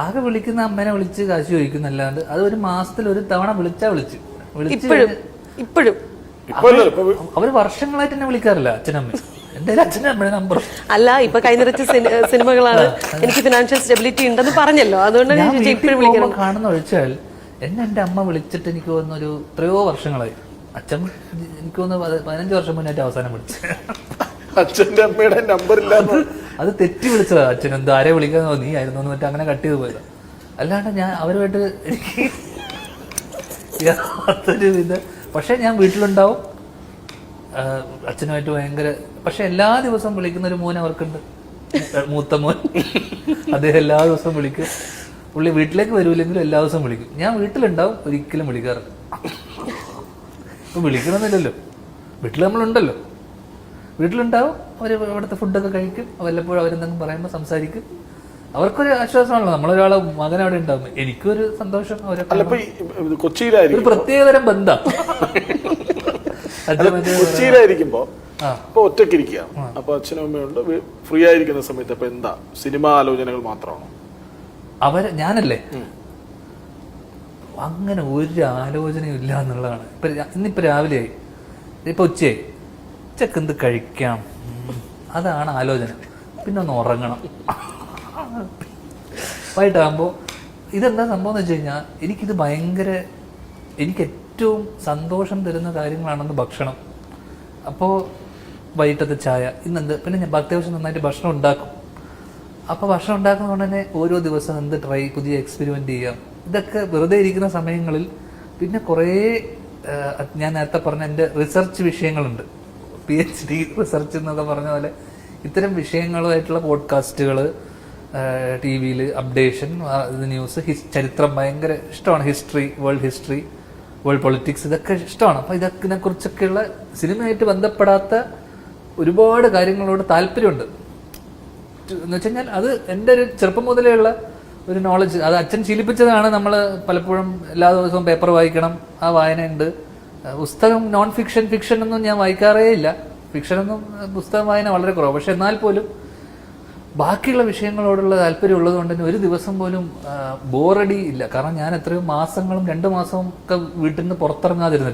ആകെ വിളിക്കുന്ന അമ്മേനെ വിളിച്ച് കാശ് ചോദിക്കുന്നല്ലാണ്ട് അത് ഒരു മാസത്തിൽ ഒരു തവണ വിളിച്ചു ഇപ്പോഴും അവര് വർഷങ്ങളായിട്ട് എന്നെ വിളിക്കാറില്ല അച്ഛനമ്മ. എന്റെ അച്ഛനും അമ്മയുടെ നമ്പർ അല്ല, ഇപ്പൊ കൈനിറച്ച സിനിമകളാണ്, എനിക്ക് ഫിനാൻഷ്യൽ സ്റ്റെബിലിറ്റി ഉണ്ടെന്ന് പറഞ്ഞല്ലോ, അതുകൊണ്ട് കാണുന്ന ഒഴിച്ചാൽ എന്റെ അമ്മ വിളിച്ചിട്ട് എനിക്ക് തോന്നുന്നു ഒരു എത്രയോ വർഷങ്ങളായി. അച്ഛൻ എനിക്ക് തോന്നുന്നു 15 വർഷം മുന്നേറ്റ് അവസാനം വിളിച്ചു. അച്ഛന്റെ അമ്മയുടെ നമ്പർ ഇല്ല, അത് തെറ്റി വിളിച്ചതാ. അച്ഛൻ എന്താ ആരെ വിളിക്കാന്നോ നീ ആയിരുന്നു മറ്റേ അങ്ങനെ കട്ട് ചെയ്ത് പോയതാ. അല്ലാണ്ട് ഞാൻ അവരുമായിട്ട് എനിക്ക് യാതൊരു ഇത്. പക്ഷെ ഞാൻ വീട്ടിലുണ്ടാവും, അച്ഛനുമായിട്ട് ഭയങ്കര. പക്ഷെ എല്ലാ ദിവസവും വിളിക്കുന്ന ഒരു മോൻ അവർക്കുണ്ട്, മൂത്ത മോൻ. അദ്ദേഹം എല്ലാ ദിവസവും വിളിക്കും. പുള്ളി വീട്ടിലേക്ക് വരൂല്ലെങ്കിലും എല്ലാ ദിവസവും വിളിക്കും. ഞാൻ വീട്ടിലുണ്ടാവും, ഒരിക്കലും വിളിക്കാറില്ല. ഇപ്പൊ വിളിക്കണമെന്നില്ലല്ലോ, വീട്ടിൽ നമ്മളുണ്ടല്ലോ. വീട്ടിലുണ്ടാവും, അവർ അവിടുത്തെ ഫുഡൊക്കെ കഴിക്കും, വല്ലപ്പോഴും അവരെന്തെങ്കിലും പറയുമ്പോൾ സംസാരിക്കും. അവർക്കൊരു ആശ്വാസമാണല്ലോ, നമ്മളൊരാളെ മകൻ അവിടെ ഉണ്ടാവും, എനിക്കൊരു സന്തോഷം. കൊച്ചിയിലായിരിക്കും ഒരു പ്രത്യേകതരം ബന്ധം. കൊച്ചിയിലായിരിക്കുമ്പോ ഇപ്പൊ ഒറ്റയ്ക്കിരിക്കുക, അപ്പൊ അച്ഛനും അമ്മയുണ്ട്, ഫ്രീ ആയിരിക്കുന്ന സമയത്ത് അപ്പൊ എന്താ സിനിമ ആലോചനകൾ മാത്രമാണോ? ഞാനല്ലേ അങ്ങനെ ഒരു ആലോചനയും ഇല്ല എന്നുള്ളതാണ്. ഇന്നിപ്പോ രാവിലെ ആയി, ഇപ്പൊ ഉച്ചയായി, ഉച്ചക്ക് എന്ത് കഴിക്കാം, അതാണ് ആലോചന. പിന്നെ ഒന്ന് ഉറങ്ങണം. വൈകിട്ടാകുമ്പോൾ ഇതെന്താ സംഭവം എന്ന് വെച്ച് കഴിഞ്ഞാൽ എനിക്കിത് എനിക്ക് ഏറ്റവും സന്തോഷം തരുന്ന കാര്യങ്ങളാണെന്ന് ഭക്ഷണം. അപ്പോൾ വൈകിട്ടത്തെ ചായ, ഇന്നെന്ത്, പിന്നെ ഞാൻ അത്യാവശ്യം നന്നായിട്ട് ഭക്ഷണം ഉണ്ടാക്കും. അപ്പോൾ ഭക്ഷണം ഉണ്ടാക്കുന്നതുകൊണ്ട് തന്നെ ഓരോ ദിവസം എന്ത് പുതിയ എക്സ്പെരിമെന്റ് ചെയ്യാം, ഇതൊക്കെ വെറുതെ ഇരിക്കുന്ന സമയങ്ങളിൽ. പിന്നെ കുറേ ഞാൻ നേരത്തെ പറഞ്ഞ എൻ്റെ റിസർച്ച് വിഷയങ്ങളുണ്ട്, PhD റിസർച്ച് എന്നൊക്കെ പറഞ്ഞ പോലെ ഇത്തരം വിഷയങ്ങളുമായിട്ടുള്ള പോഡ്കാസ്റ്റുകൾ, TV-യിൽ അപ്ഡേഷൻ, ന്യൂസ്, ചരിത്രം ഭയങ്കര ഇഷ്ടമാണ്. വേൾഡ് ഹിസ്റ്ററി, വേൾഡ് പൊളിറ്റിക്സ്, ഇതൊക്കെ ഇഷ്ടമാണ്. അപ്പോൾ ഇതിനെ കുറിച്ചൊക്കെയുള്ള സിനിമയായിട്ട് ബന്ധപ്പെടാത്ത ഒരുപാട് കാര്യങ്ങളോട് താല്പര്യമുണ്ട്. എന്ന് വെച്ച് കഴിഞ്ഞാൽ അത് എൻ്റെ ഒരു ചെറുപ്പം മുതലേ ഉള്ള ഒരു നോളജ്, അത് അച്ഛൻ ശീലിപ്പിച്ചതാണ്. നമ്മൾ പലപ്പോഴും എല്ലാ ദിവസവും പേപ്പർ വായിക്കണം, ആ വായനയുണ്ട്. പുസ്തകം നോൺ ഫിക്ഷൻ ഒന്നും ഞാൻ വായിക്കാറേ ഇല്ല. ഫിക്ഷനൊന്നും പുസ്തകം വായന വളരെ കുറവ്. പക്ഷെ എന്നാൽ പോലും ബാക്കിയുള്ള വിഷയങ്ങളോടുള്ള താല്പര്യം ഉള്ളത് കൊണ്ട് തന്നെ ഒരു ദിവസം പോലും ബോറടി ഇല്ല. കാരണം ഞാൻ എത്രയോ മാസങ്ങളും 2 മാസവും ഒക്കെ വീട്ടിൽ നിന്ന് പുറത്തിറങ്ങാതിരുന്നില്ല.